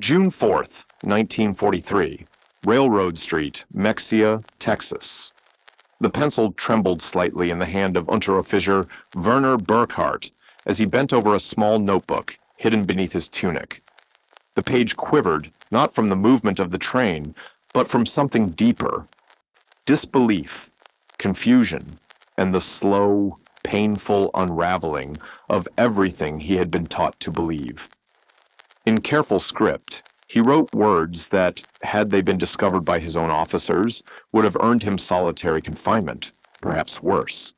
June 4th, 1943, Railroad Street, Mexia, Texas. The pencil trembled slightly in the hand of Unteroffizier Werner Burkhardt as he bent over a small notebook hidden beneath his tunic. The page quivered, not from the movement of the train, but from something deeper. Disbelief, confusion, and the slow, painful unraveling of everything he had been taught to believe. In careful script, he wrote words that, had they been discovered by his own officers, would have earned him solitary confinement, perhaps worse.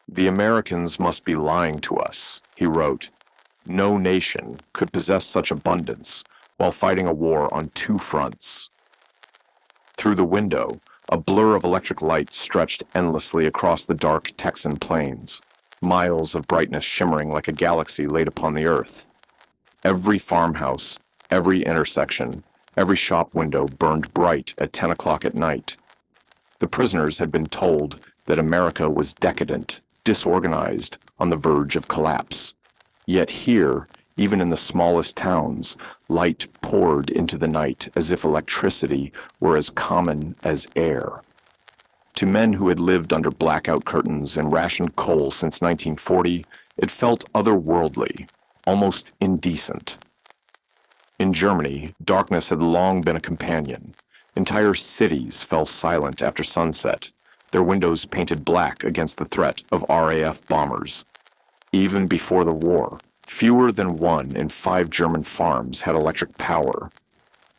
"The Americans must be lying to us," he wrote. "No nation could possess such abundance while fighting a war on two fronts." Through the window, a blur of electric light stretched endlessly across the dark Texan plains, miles of brightness shimmering like a galaxy laid upon the earth. Every farmhouse, every intersection, every shop window burned bright at 10 o'clock at night. The prisoners had been told that America was decadent, disorganized, on the verge of collapse. Yet here, even in the smallest towns, light poured into the night as if electricity were as common as air. To men who had lived under blackout curtains and rationed coal since 1940, it felt otherworldly, almost indecent. In Germany, darkness had long been a companion. Entire cities fell silent after sunset, their windows painted black against the threat of RAF bombers. Even before the war, fewer than 1 in 5 German farms had electric power.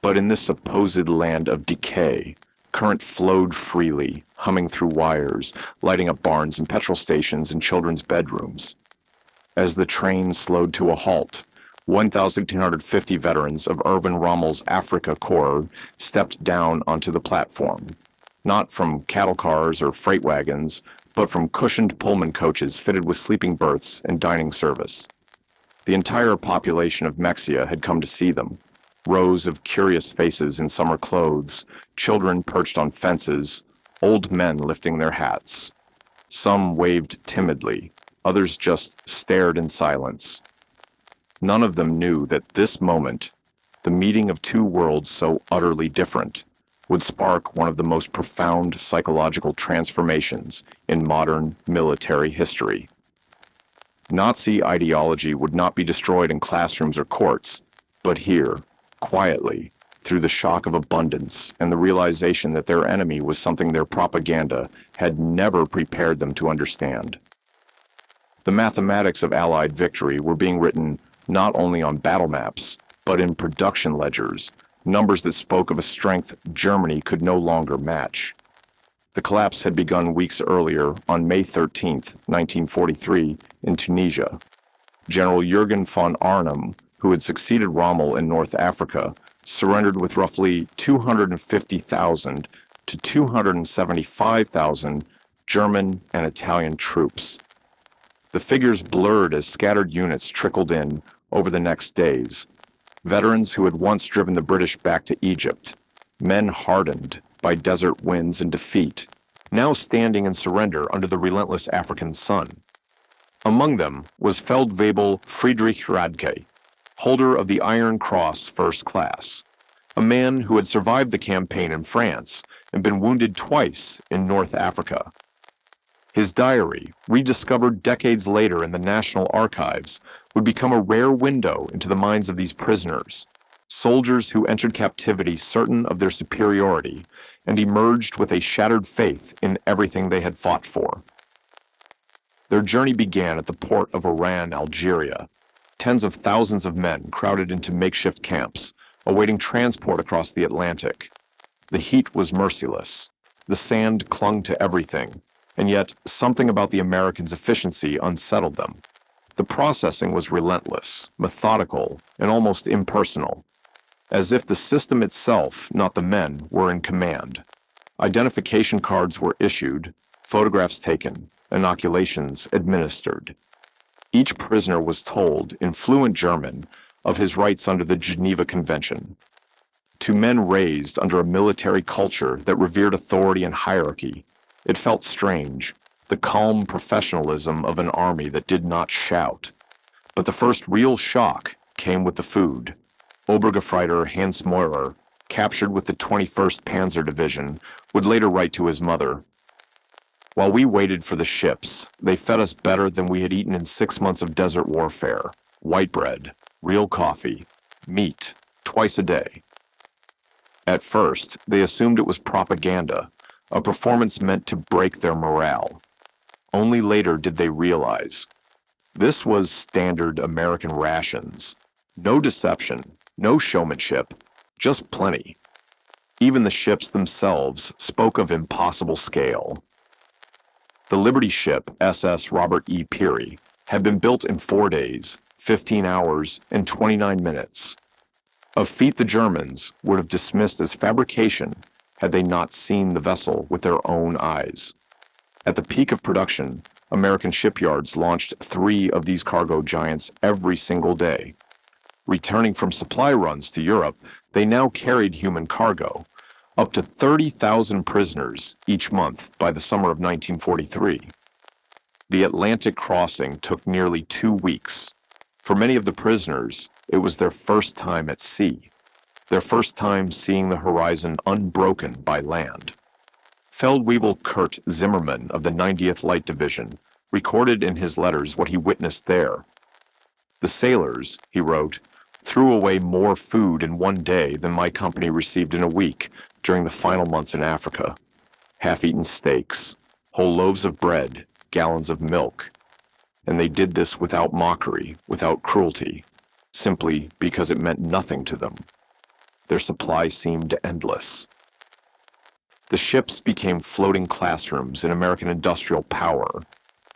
But in this supposed land of decay, current flowed freely, humming through wires, lighting up barns and petrol stations and children's bedrooms. As the train slowed to a halt, 1,250 veterans of Erwin Rommel's Africa Corps stepped down onto the platform, not from cattle cars or freight wagons, but from cushioned Pullman coaches fitted with sleeping berths and dining service. The entire population of Mexia had come to see them. Rows of curious faces in summer clothes, children perched on fences, old men lifting their hats. Some waved timidly, others just stared in silence. None of them knew that this moment, the meeting of two worlds so utterly different, would spark one of the most profound psychological transformations in modern military history. Nazi ideology would not be destroyed in classrooms or courts, but here, quietly, through the shock of abundance and the realization that their enemy was something their propaganda had never prepared them to understand. The mathematics of Allied victory were being written not only on battle maps, but in production ledgers, numbers that spoke of a strength Germany could no longer match. The collapse had begun weeks earlier, on May 13, 1943, in Tunisia. General Jürgen von Arnim, who had succeeded Rommel in North Africa, surrendered with roughly 250,000 to 275,000 German and Italian troops. The figures blurred as scattered units trickled in over the next days. Veterans who had once driven the British back to Egypt, men hardened by desert winds and defeat, now standing in surrender under the relentless African sun. Among them was Feldwebel Friedrich Radke, holder of the Iron Cross First Class, a man who had survived the campaign in France and been wounded twice in North Africa. His diary, rediscovered decades later in the National Archives, would become a rare window into the minds of these prisoners, soldiers who entered captivity certain of their superiority and emerged with a shattered faith in everything they had fought for. Their journey began at the port of Oran, Algeria. Tens of thousands of men crowded into makeshift camps, awaiting transport across the Atlantic. The heat was merciless. The sand clung to everything, and yet something about the Americans' efficiency unsettled them. The processing was relentless, methodical, and almost impersonal, as if the system itself, not the men, were in command. Identification cards were issued, photographs taken, inoculations administered. Each prisoner was told, in fluent German, of his rights under the Geneva Convention. To men raised under a military culture that revered authority and hierarchy, it felt strange, the calm professionalism of an army that did not shout. But the first real shock came with the food. Obergefreiter Hans Meurer, captured with the 21st Panzer Division, would later write to his mother, "While we waited for the ships, they fed us better than we had eaten in 6 months of desert warfare. White bread, real coffee, meat, twice a day." At first, they assumed it was propaganda, a performance meant to break their morale. Only later did they realize this was standard American rations. No deception, no showmanship, just plenty. Even the ships themselves spoke of impossible scale. The Liberty ship SS Robert E. Peary had been built in 4 days, 15 hours, and 29 minutes. A feat the Germans would have dismissed as fabrication had they not seen the vessel with their own eyes. At the peak of production, American shipyards launched 3 of these cargo giants every single day. Returning from supply runs to Europe, they now carried human cargo, up to 30,000 prisoners each month by the summer of 1943. The Atlantic crossing took nearly 2 weeks. For many of the prisoners, it was their first time at sea, their first time seeing the horizon unbroken by land. Feldwebel Kurt Zimmermann of the 90th Light Division recorded in his letters what he witnessed there. "The sailors," he wrote, "threw away more food in one day than my company received in a week during the final months in Africa. Half-eaten steaks, whole loaves of bread, gallons of milk. And they did this without mockery, without cruelty, simply because it meant nothing to them. Their supply seemed endless." The ships became floating classrooms in American industrial power.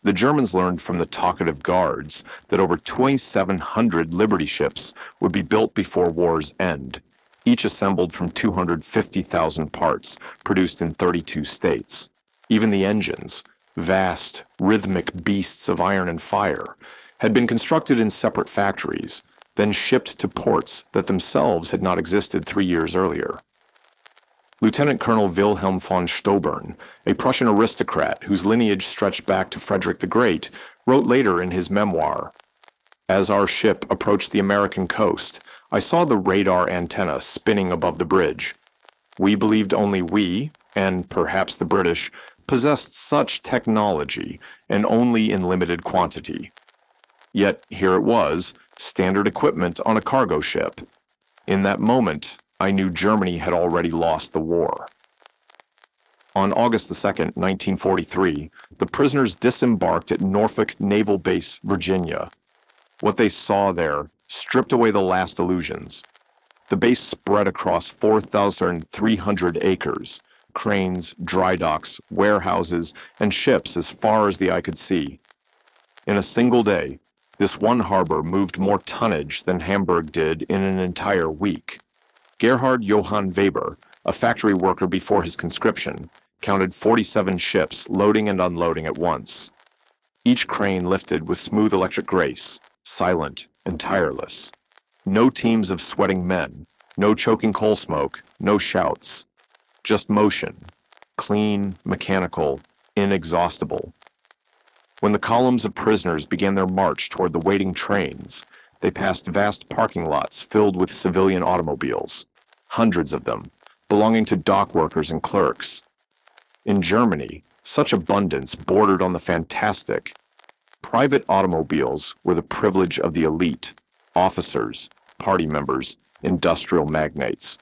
The Germans learned from the talkative guards that over 2,700 Liberty ships would be built before war's end, each assembled from 250,000 parts produced in 32 states. Even the engines, vast, rhythmic beasts of iron and fire, had been constructed in separate factories, then shipped to ports that themselves had not existed 3 years earlier. Lieutenant Colonel Wilhelm von Stobern, a Prussian aristocrat whose lineage stretched back to Frederick the Great, wrote later in his memoir, "As our ship approached the American coast, I saw the radar antenna spinning above the bridge. We believed only we, and perhaps the British, possessed such technology, and only in limited quantity. Yet here it was, standard equipment on a cargo ship. In that moment, I knew Germany had already lost the war." On August 2, 1943, the prisoners disembarked at Norfolk Naval Base, Virginia. What they saw there stripped away the last illusions. The base spread across 4,300 acres, cranes, dry docks, warehouses, and ships as far as the eye could see. In a single day, this one harbor moved more tonnage than Hamburg did in an entire week. Gerhard Johann Weber, a factory worker before his conscription, counted 47 ships loading and unloading at once. Each crane lifted with smooth electric grace, silent and tireless. No teams of sweating men, no choking coal smoke, no shouts. Just motion, clean, mechanical, inexhaustible. When the columns of prisoners began their march toward the waiting trains, they passed vast parking lots filled with civilian automobiles, hundreds of them, belonging to dock workers and clerks. In Germany, such abundance bordered on the fantastic. Private automobiles were the privilege of the elite, officers, party members, industrial magnates.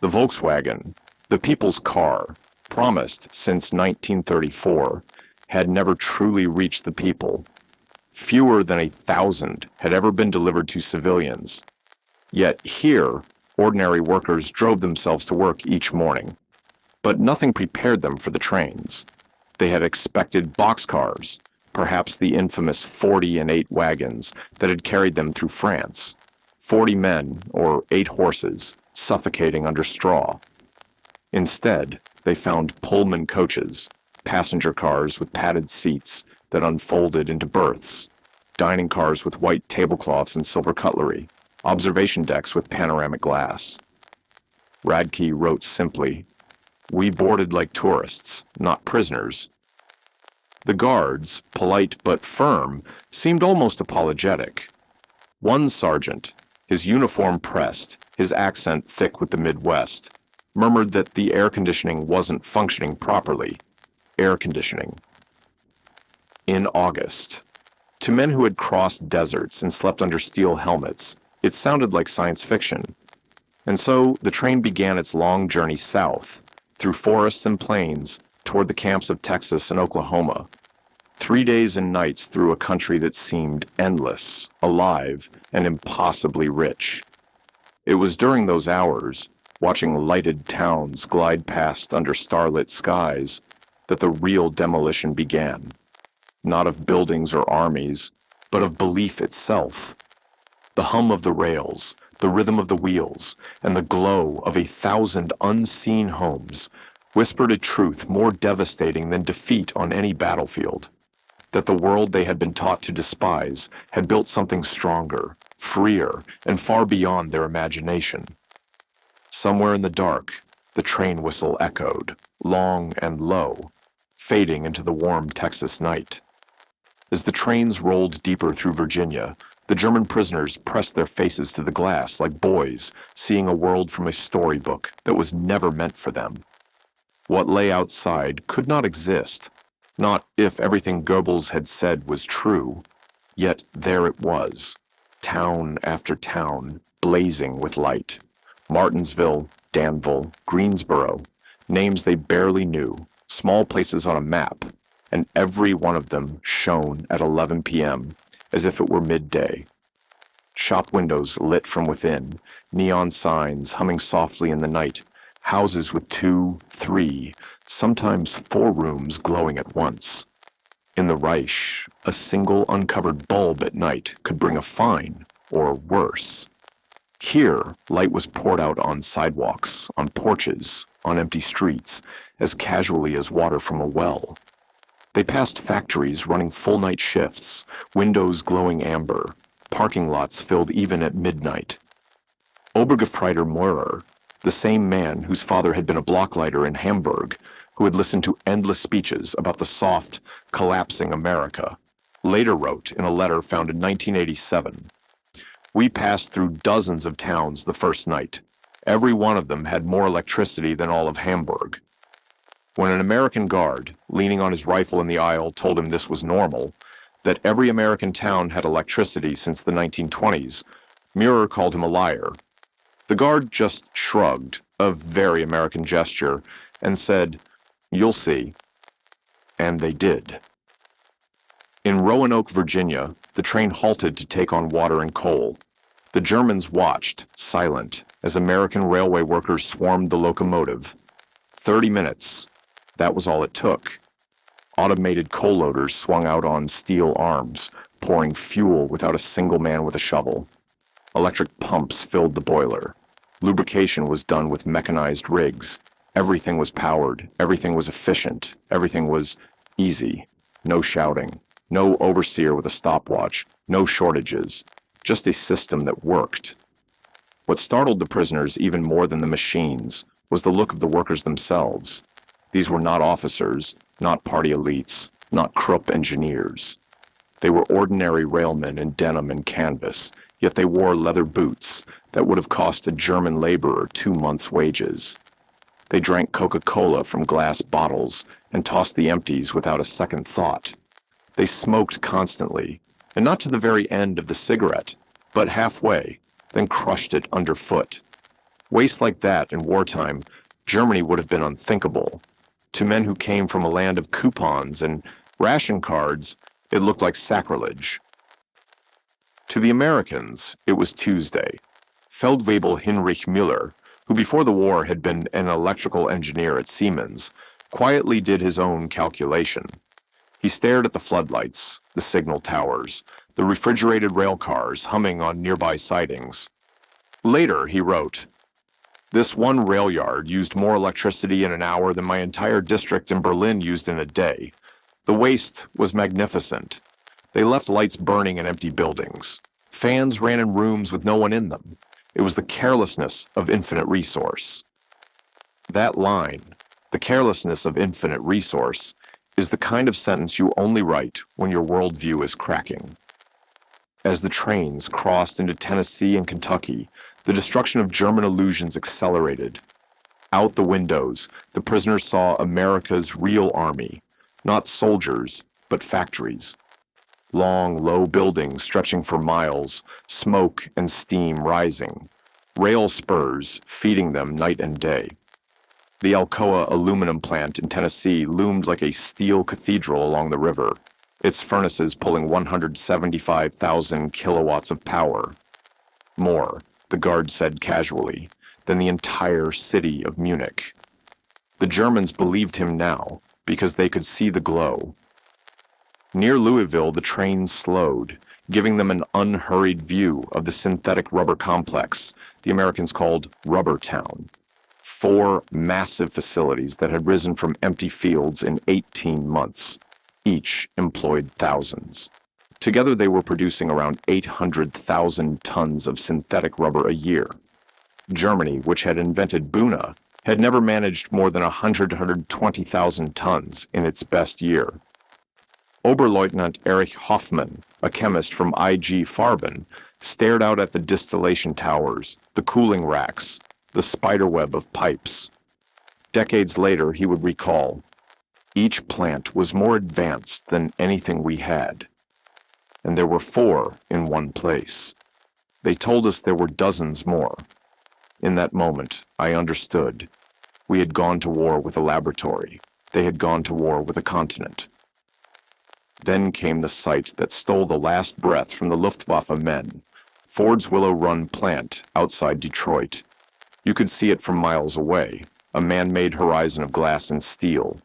The Volkswagen, the people's car, promised since 1934, had never truly reached the people. Fewer than 1,000 had ever been delivered to civilians. Yet here, ordinary workers drove themselves to work each morning. But nothing prepared them for the trains. They had expected boxcars, perhaps the infamous 40 and 8 wagons that had carried them through France. 40 men, or 8 horses, suffocating under straw. Instead, they found Pullman coaches, passenger cars with padded seats that unfolded into berths, dining cars with white tablecloths and silver cutlery, observation decks with panoramic glass. Radke wrote simply, "We boarded like tourists, not prisoners." The guards, polite but firm, seemed almost apologetic. One sergeant, his uniform pressed, his accent thick with the Midwest, murmured that the air conditioning wasn't functioning properly. Air conditioning. In August. To men who had crossed deserts and slept under steel helmets, it sounded like science fiction. And so the train began its long journey south, through forests and plains, toward the camps of Texas and Oklahoma. 3 days and nights through a country that seemed endless, alive, and impossibly rich. It was during those hours, watching lighted towns glide past under starlit skies, that the real demolition began. Not of buildings or armies, but of belief itself. The hum of the rails, the rhythm of the wheels, and the glow of 1,000 unseen homes whispered a truth more devastating than defeat on any battlefield. That the world they had been taught to despise had built something stronger, freer, and far beyond their imagination. Somewhere in the dark, the train whistle echoed, long and low, fading into the warm Texas night. As the trains rolled deeper through Virginia, the German prisoners pressed their faces to the glass like boys seeing a world from a storybook that was never meant for them. What lay outside could not exist, not if everything Goebbels had said was true. Yet there it was, town after town, blazing with light. Martinsville, Danville, Greensboro, names they barely knew, small places on a map, and every one of them shone at 11 p.m., as if it were midday. Shop windows lit from within, neon signs humming softly in the night, houses with 2, 3, sometimes 4 rooms glowing at once. In the Reich, a single uncovered bulb at night could bring a fine, or worse. Here, light was poured out on sidewalks, on porches, on empty streets, as casually as water from a well. They passed factories running full-night shifts, windows glowing amber, parking lots filled even at midnight. Obergefreiter Meurer, the same man whose father had been a blocklighter in Hamburg, who had listened to endless speeches about the soft, collapsing America, later wrote in a letter found in 1987, "We passed through dozens of towns the first night. Every one of them had more electricity than all of Hamburg. When an American guard, leaning on his rifle in the aisle, told him this was normal, that every American town had electricity since the 1920s, Muir called him a liar. The guard just shrugged, a very American gesture, and said, 'You'll see.' And they did." In Roanoke, Virginia, the train halted to take on water and coal. The Germans watched, silent, as American railway workers swarmed the locomotive. 30 minutes. That was all it took. Automated coal loaders swung out on steel arms, pouring fuel without a single man with a shovel. Electric pumps filled the boiler. Lubrication was done with mechanized rigs. Everything was powered. Everything was efficient. Everything was easy. No shouting. No overseer with a stopwatch. No shortages. Just a system that worked. What startled the prisoners even more than the machines was the look of the workers themselves. These were not officers, not party elites, not Krupp engineers. They were ordinary railmen in denim and canvas, yet they wore leather boots that would have cost a German laborer 2 months' wages. They drank Coca-Cola from glass bottles and tossed the empties without a second thought. They smoked constantly, and not to the very end of the cigarette, but halfway, then crushed it underfoot. Waste like that in wartime, Germany would have been unthinkable. To men who came from a land of coupons and ration cards, it looked like sacrilege. To the Americans, it was Tuesday. Feldwebel Hinrich Müller, who before the war had been an electrical engineer at Siemens, quietly did his own calculation. He stared at the floodlights, the signal towers, the refrigerated rail cars humming on nearby sidings. Later, he wrote, "This one rail yard used more electricity in an hour than my entire district in Berlin used in a day. The waste was magnificent. They left lights burning in empty buildings. Fans ran in rooms with no one in them. It was the carelessness of infinite resource." That line, the carelessness of infinite resource, is the kind of sentence you only write when your worldview is cracking. As the trains crossed into Tennessee and Kentucky, the destruction of German illusions accelerated. Out the windows, the prisoners saw America's real army, not soldiers, but factories. Long, low buildings stretching for miles, smoke and steam rising, rail spurs feeding them night and day. The Alcoa aluminum plant in Tennessee loomed like a steel cathedral along the river, its furnaces pulling 175,000 kilowatts of power. More, the guard said casually, than the entire city of Munich. The Germans believed him now because they could see the glow. Near Louisville, the train slowed, giving them an unhurried view of the synthetic rubber complex the Americans called Rubber Town. 4 massive facilities that had risen from empty fields in 18 months. Each employed thousands. Together they were producing around 800,000 tons of synthetic rubber a year. Germany, which had invented Buna, had never managed more than 120,000 tons in its best year. Oberleutnant Erich Hoffmann, a chemist from IG Farben, stared out at the distillation towers, the cooling racks, the spiderweb of pipes. Decades later, he would recall, each plant was more advanced than anything we had. And there were 4 in one place. They told us there were dozens more. In that moment, I understood. We had gone to war with a laboratory. They had gone to war with a continent. Then came the sight that stole the last breath from the Luftwaffe men, Ford's Willow Run plant outside Detroit. You could see it from miles away, a man-made horizon of glass and steel.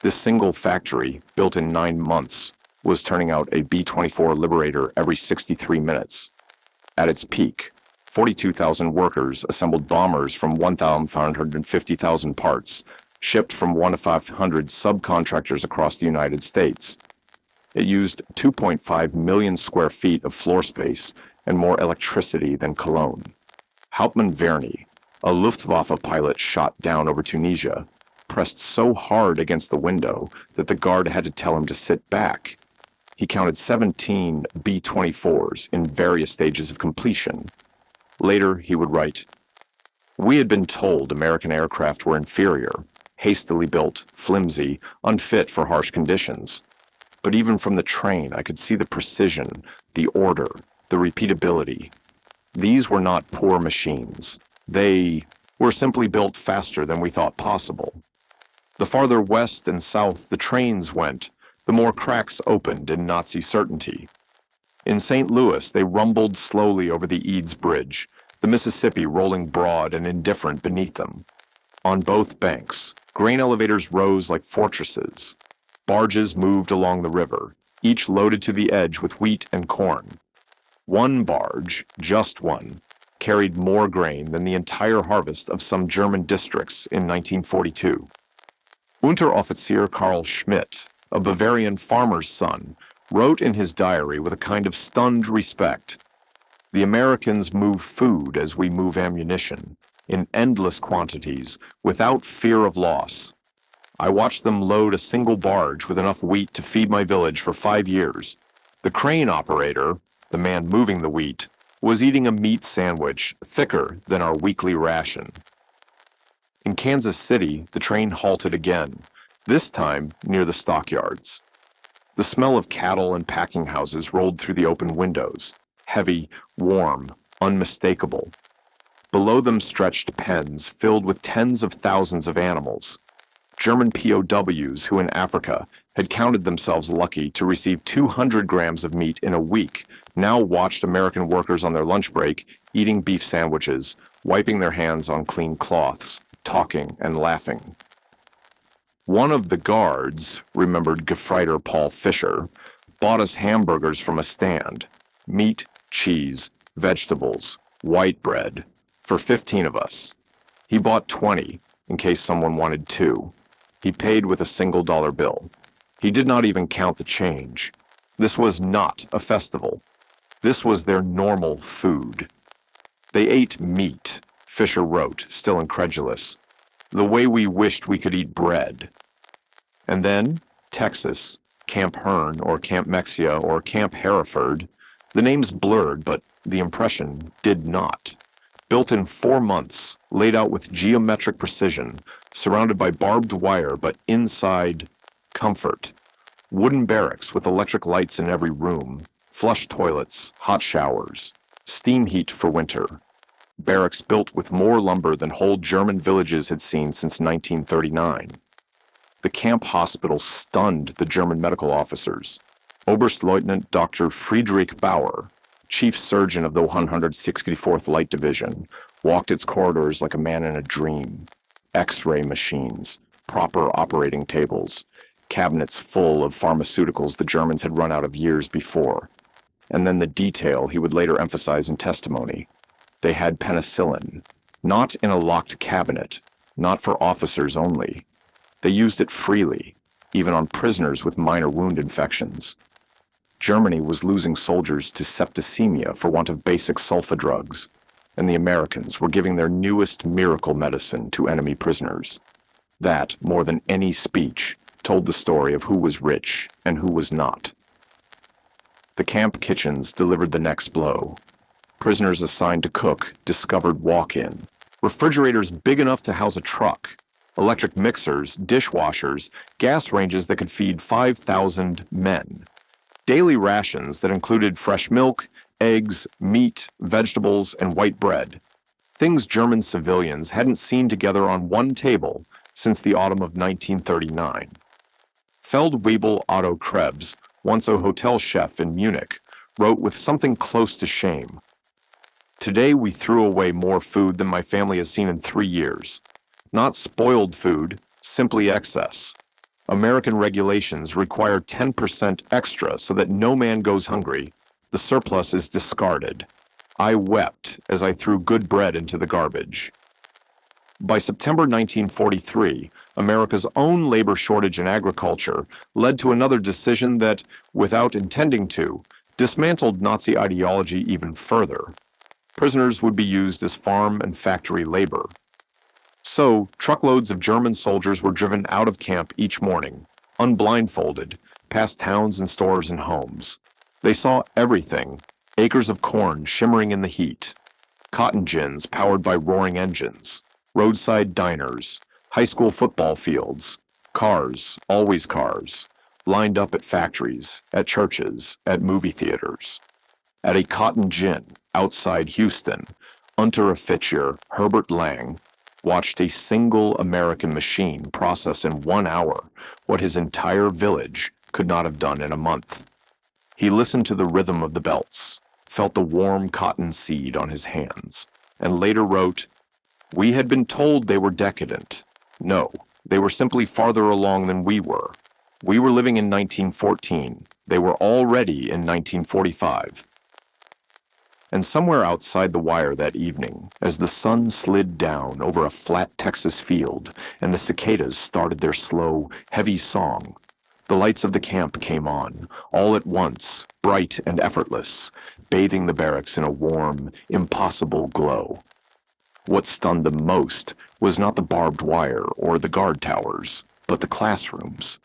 This single factory, built in 9 months, was turning out a B-24 Liberator every 63 minutes. At its peak, 42,000 workers assembled bombers from 1,550,000 parts, shipped from 1 to 500 subcontractors across the United States. It used 2.5 million square feet of floor space and more electricity than Cologne. Hauptmann Verney, a Luftwaffe pilot shot down over Tunisia, pressed so hard against the window that the guard had to tell him to sit back. He counted 17 B-24s in various stages of completion. Later, he would write, "We had been told American aircraft were inferior, hastily built, flimsy, unfit for harsh conditions. But even from the train, I could see the precision, the order, the repeatability. These were not poor machines. They were simply built faster than we thought possible. The farther west and south the trains went, the more cracks opened in Nazi certainty. In St. Louis, they rumbled slowly over the Eads Bridge, the Mississippi rolling broad and indifferent beneath them. On both banks, grain elevators rose like fortresses. Barges moved along the river, each loaded to the edge with wheat and corn. One barge, just one, carried more grain than the entire harvest of some German districts in 1942. Unteroffizier Karl Schmidt, a Bavarian farmer's son, wrote in his diary with a kind of stunned respect, "The Americans move food as we move ammunition, in endless quantities, without fear of loss. I watched them load a single barge with enough wheat to feed my village for 5 years. The crane operator, the man moving the wheat, was eating a meat sandwich thicker than our weekly ration." In Kansas City, the train halted again, this time near the stockyards. The smell of cattle and packing houses rolled through the open windows, heavy, warm, unmistakable. Below them stretched pens filled with tens of thousands of animals. German POWs who in Africa had counted themselves lucky to receive 200 grams of meat in a week now watched American workers on their lunch break eating beef sandwiches, wiping their hands on clean cloths, talking and laughing. One of the guards, remembered Gefreiter Paul Fischer, bought us hamburgers from a stand, meat, cheese, vegetables, white bread, for 15 of us. He bought 20 in case someone wanted 2. He paid with a single dollar bill. He did not even count the change. This was not a festival. This was their normal food. They ate meat, Fisher wrote, still incredulous, the way we wished we could eat bread. And then, Texas, Camp Hearn or Camp Mexia or Camp Hereford, The names blurred, but the impression did not. Built in 4 months, laid out with geometric precision, surrounded by barbed wire, but inside, comfort. Wooden barracks with electric lights in every room, flush toilets, hot showers, steam heat for winter. Barracks built with more lumber than whole German villages had seen since 1939. The camp hospital stunned the German medical officers. Oberstleutnant Dr. Friedrich Bauer, chief surgeon of the 164th Light Division, walked its corridors like a man in a dream. X-ray machines, proper operating tables, cabinets full of pharmaceuticals the Germans had run out of years before. And then the detail he would later emphasize in testimony. They had penicillin, not in a locked cabinet, not for officers only. They used it freely, even on prisoners with minor wound infections. Germany was losing soldiers to septicemia for want of basic sulfa drugs, and the Americans were giving their newest miracle medicine to enemy prisoners. That, more than any speech, told the story of who was rich and who was not. The camp kitchens delivered the next blow. Prisoners assigned to cook discovered walk-in, refrigerators big enough to house a truck, electric mixers, dishwashers, gas ranges that could feed 5,000 men. Daily rations that included fresh milk, eggs, meat, vegetables, and white bread. Things German civilians hadn't seen together on one table since the autumn of 1939. Feldwebel Otto Krebs, once a hotel chef in Munich, wrote with something close to shame. Today we threw away more food than my family has seen in 3 years. Not spoiled food, simply excess. American regulations require 10% extra so that no man goes hungry. The surplus is discarded. I wept as I threw good bread into the garbage. By September 1943, America's own labor shortage in agriculture led to another decision that, without intending to, dismantled Nazi ideology even further. Prisoners would be used as farm and factory labor. So, truckloads of German soldiers were driven out of camp each morning, unblindfolded, past towns and stores and homes. They saw everything, acres of corn shimmering in the heat, cotton gins powered by roaring engines, roadside diners, high school football fields, cars, always cars, lined up at factories, at churches, at movie theaters. At a cotton gin outside Houston, Unteroffizier Herbert Lang watched a single American machine process in 1 hour what his entire village could not have done in a month. He listened to the rhythm of the belts, felt the warm cotton seed on his hands, and later wrote, "We had been told they were decadent. No, they were simply farther along than we were. We were living in 1914. They were already in 1945. And somewhere outside the wire that evening, as the sun slid down over a flat Texas field and the cicadas started their slow, heavy song, the lights of the camp came on, all at once, bright and effortless, bathing the barracks in a warm, impossible glow. What stunned them most was not the barbed wire or the guard towers, but the classrooms.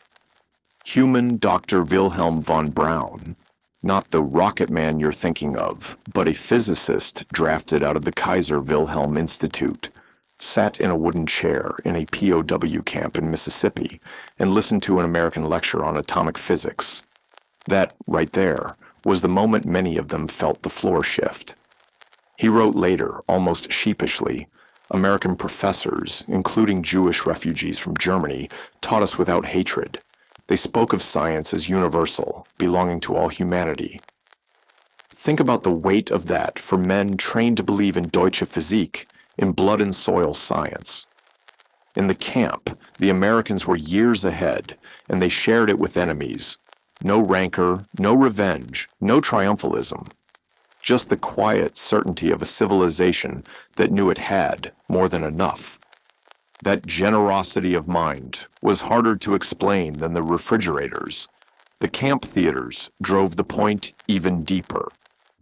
Human Dr. Wilhelm von Braun, not the rocket man you're thinking of, but a physicist drafted out of the Kaiser Wilhelm Institute, sat in a wooden chair in a POW camp in Mississippi and listened to an American lecture on atomic physics. That, right there, was the moment many of them felt the floor shift. He wrote later, almost sheepishly, American professors, including Jewish refugees from Germany, taught us without hatred. They spoke of science as universal, belonging to all humanity. Think about the weight of that for men trained to believe in Deutsche Physik, in blood and soil science. In the camp, the Americans were years ahead, and they shared it with enemies. No rancor, no revenge, no triumphalism. Just the quiet certainty of a civilization that knew it had more than enough. That generosity of mind was harder to explain than the refrigerators. The camp theaters drove the point even deeper.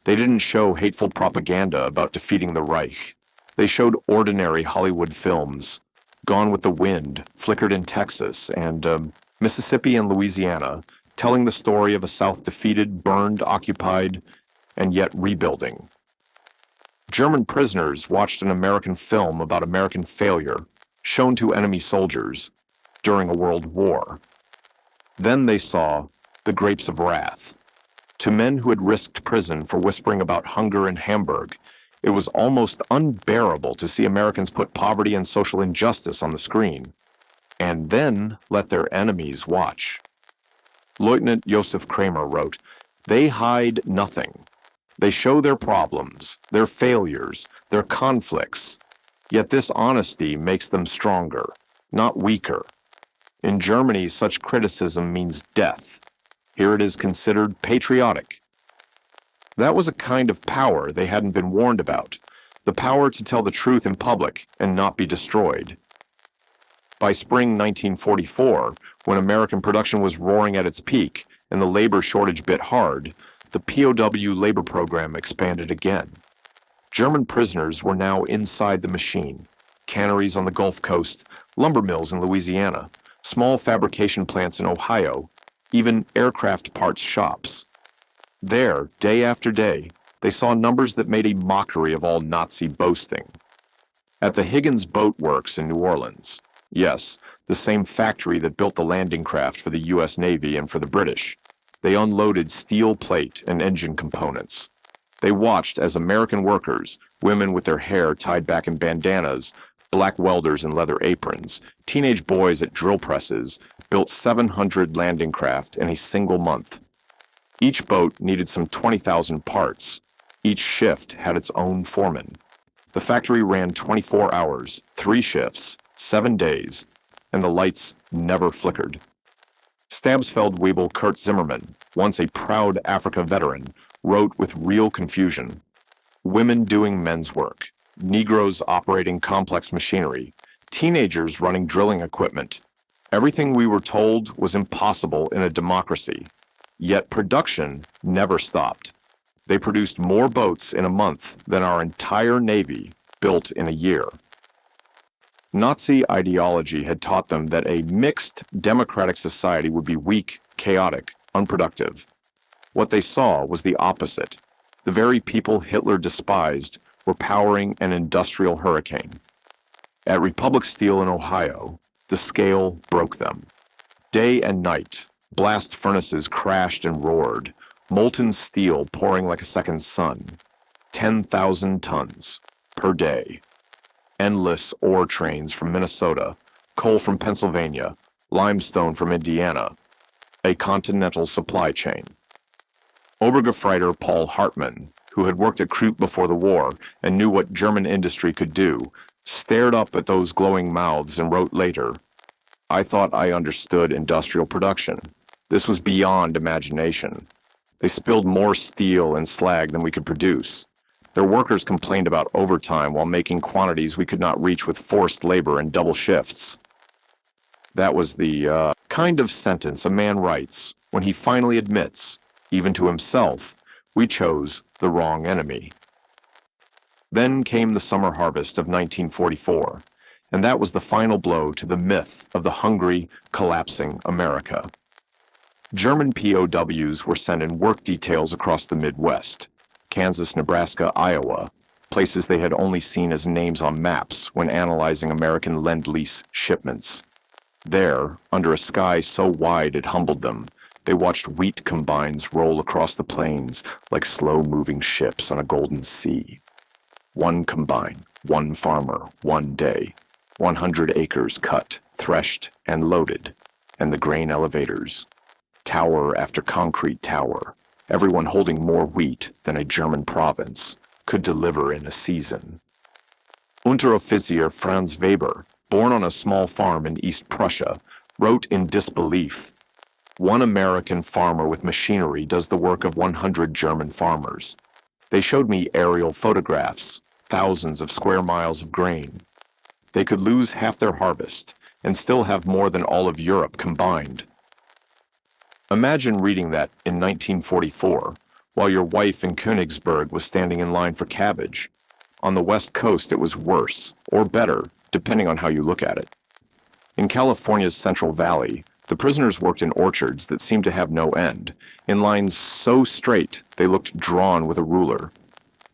They didn't show hateful propaganda about defeating the Reich. They showed ordinary Hollywood films. Gone with the Wind, flickered in Texas, and Mississippi and Louisiana, telling the story of a South defeated, burned, occupied, and yet rebuilding. German prisoners watched an American film about American failure, shown to enemy soldiers during a world war. Then they saw the grapes of wrath. To men who had risked prison for whispering about hunger in Hamburg, it was almost unbearable to see Americans put poverty and social injustice on the screen, and then let their enemies watch. Lieutenant Josef Kramer wrote, "They hide nothing. They show their problems, their failures, their conflicts, yet this honesty makes them stronger, not weaker. In Germany, such criticism means death. Here it is considered patriotic." That was a kind of power they hadn't been warned about, the power to tell the truth in public and not be destroyed. By spring 1944, when American production was roaring at its peak and the labor shortage bit hard, the POW labor program expanded again. German prisoners were now inside the machine. Canneries on the Gulf Coast, lumber mills in Louisiana, small fabrication plants in Ohio, even aircraft parts shops. There, day after day, they saw numbers that made a mockery of all Nazi boasting. At the Higgins Boat Works in New Orleans, yes, the same factory that built the landing craft for the U.S. Navy and for the British, they unloaded steel plate and engine components. They watched as American workers, women with their hair tied back in bandanas, black welders in leather aprons, teenage boys at drill presses, built 700 landing craft in a single month. Each boat needed some 20,000 parts. Each shift had its own foreman. The factory ran 24 hours, 3 shifts, 7 days, and the lights never flickered. Stabsfeld-Weibel Kurt Zimmermann, once a proud Africa veteran, wrote with real confusion, "Women doing men's work, Negroes operating complex machinery, teenagers running drilling equipment. Everything we were told was impossible in a democracy. Yet production never stopped. They produced more boats in a month than our entire Navy built in a year." Nazi ideology had taught them that a mixed democratic society would be weak, chaotic, unproductive. What they saw was the opposite. The very people Hitler despised were powering an industrial hurricane. At Republic Steel in Ohio, the scale broke them. Day and night, blast furnaces crashed and roared, molten steel pouring like a second sun. 10,000 tons per day. Endless ore trains from Minnesota, coal from Pennsylvania, limestone from Indiana. A continental supply chain. Obergefreiter Paul Hartmann, who had worked at Krupp before the war and knew what German industry could do, stared up at those glowing mouths and wrote later, "I thought I understood industrial production. This was beyond imagination. They spilled more steel and slag than we could produce. Their workers complained about overtime while making quantities we could not reach with forced labor and double shifts." That was the kind of sentence a man writes when he finally admits, even to himself, we chose the wrong enemy. Then came the summer harvest of 1944, and that was the final blow to the myth of the hungry, collapsing America. German POWs were sent in work details across the Midwest, Kansas, Nebraska, Iowa, places they had only seen as names on maps when analyzing American Lend-Lease shipments. There, under a sky so wide it humbled them, they watched wheat combines roll across the plains like slow-moving ships on a golden sea. One combine, one farmer, one day, 100 acres cut, threshed, and loaded, and the grain elevators. Tower after concrete tower, everyone holding more wheat than a German province could deliver in a season. Unteroffizier Franz Weber, born on a small farm in East Prussia, wrote in disbelief, "One American farmer with machinery does the work of 100 German farmers. They showed me aerial photographs, thousands of square miles of grain. They could lose half their harvest and still have more than all of Europe combined." Imagine reading that in 1944, while your wife in Königsberg was standing in line for cabbage. On the West Coast, it was worse, or better, depending on how you look at it. In California's Central Valley, The prisoners worked in orchards that seemed to have no end, in lines so straight they looked drawn with a ruler.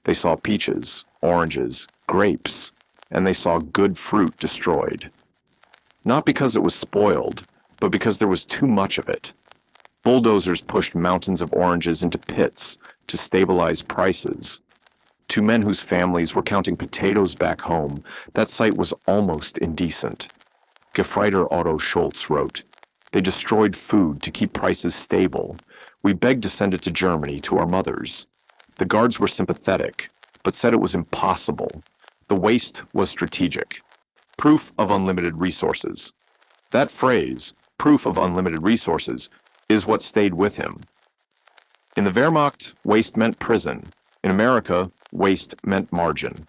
They saw peaches, oranges, grapes, and they saw good fruit destroyed. Not because it was spoiled, but because there was too much of it. Bulldozers pushed mountains of oranges into pits to stabilize prices. To men whose families were counting potatoes back home, that sight was almost indecent. Gefreiter Otto Schultz wrote, "They destroyed food to keep prices stable. We begged to send it to Germany, to our mothers. The guards were sympathetic, but said it was impossible. The waste was strategic. Proof of unlimited resources." That phrase, proof of unlimited resources, is what stayed with him. In the Wehrmacht, waste meant prison. In America, waste meant margin.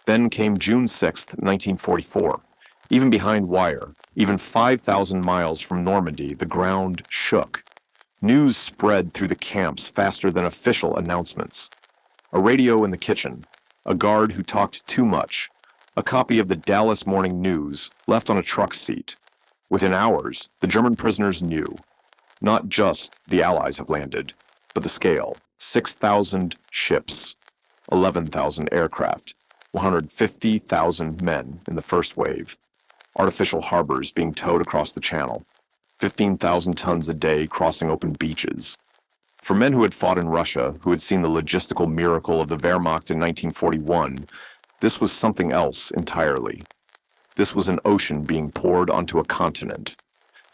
Then came June 6, 1944. Even behind wire, even 5,000 miles from Normandy, the ground shook. News spread through the camps faster than official announcements. A radio in the kitchen, a guard who talked too much, a copy of the Dallas Morning News left on a truck seat. Within hours, the German prisoners knew. Not just the Allies have landed, but the scale. 6,000 ships, 11,000 aircraft, 150,000 men in the first wave. Artificial harbors being towed across the channel. 15,000 tons a day crossing open beaches. For men who had fought in Russia, who had seen the logistical miracle of the Wehrmacht in 1941, this was something else entirely. This was an ocean being poured onto a continent.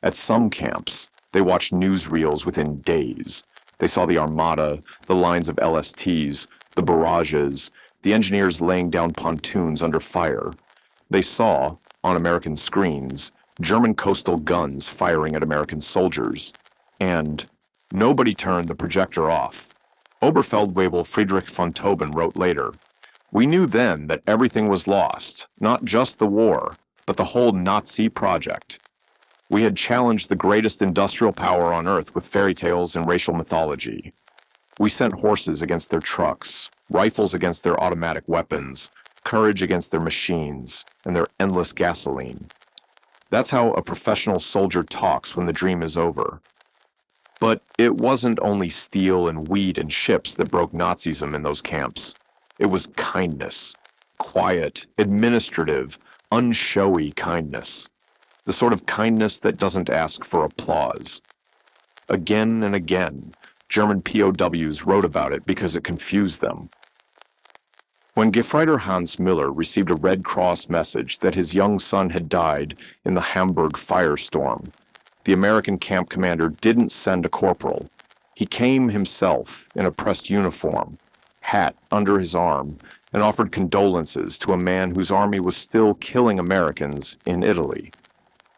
At some camps, they watched newsreels within days. They saw the armada, the lines of LSTs, the barrages, the engineers laying down pontoons under fire. They saw, on American screens, German coastal guns firing at American soldiers. And nobody turned the projector off. Oberfeldwebel Friedrich von Tauben wrote later, "We knew then that everything was lost, not just the war, but the whole Nazi project. We had challenged the greatest industrial power on earth with fairy tales and racial mythology. We sent horses against their trucks, rifles against their automatic weapons, courage against their machines, and their endless gasoline. That's how a professional soldier talks when the dream is over." But it wasn't only steel and weed and ships that broke Nazism in those camps. It was kindness. Quiet, administrative, unshowy kindness. The sort of kindness that doesn't ask for applause. Again and again, German POWs wrote about it because it confused them. When Gefreiter Hans Müller received a Red Cross message that his young son had died in the Hamburg firestorm, the American camp commander didn't send a corporal. He came himself in a pressed uniform, hat under his arm, and offered condolences to a man whose army was still killing Americans in Italy.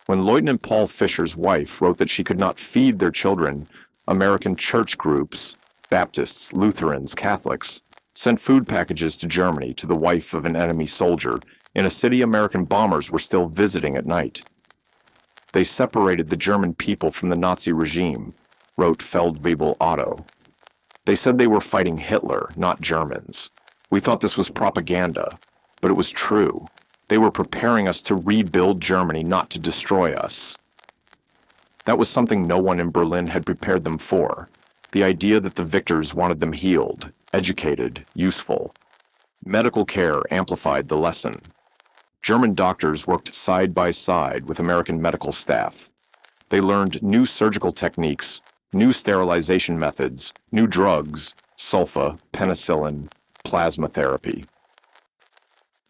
When Lieutenant Paul Fisher's wife wrote that she could not feed their children, American church groups, Baptists, Lutherans, Catholics, sent food packages to Germany to the wife of an enemy soldier in a city American bombers were still visiting at night. They separated the German people from the Nazi regime, wrote Feldwebel Otto. They said they were fighting Hitler, not Germans. We thought this was propaganda, but it was true. They were preparing us to rebuild Germany, not to destroy us. That was something no one in Berlin had prepared them for. The idea that the victors wanted them healed, educated, useful. Medical care amplified the lesson. German doctors worked side by side with American medical staff. They learned new surgical techniques, new sterilization methods, new drugs, sulfa, penicillin, plasma therapy.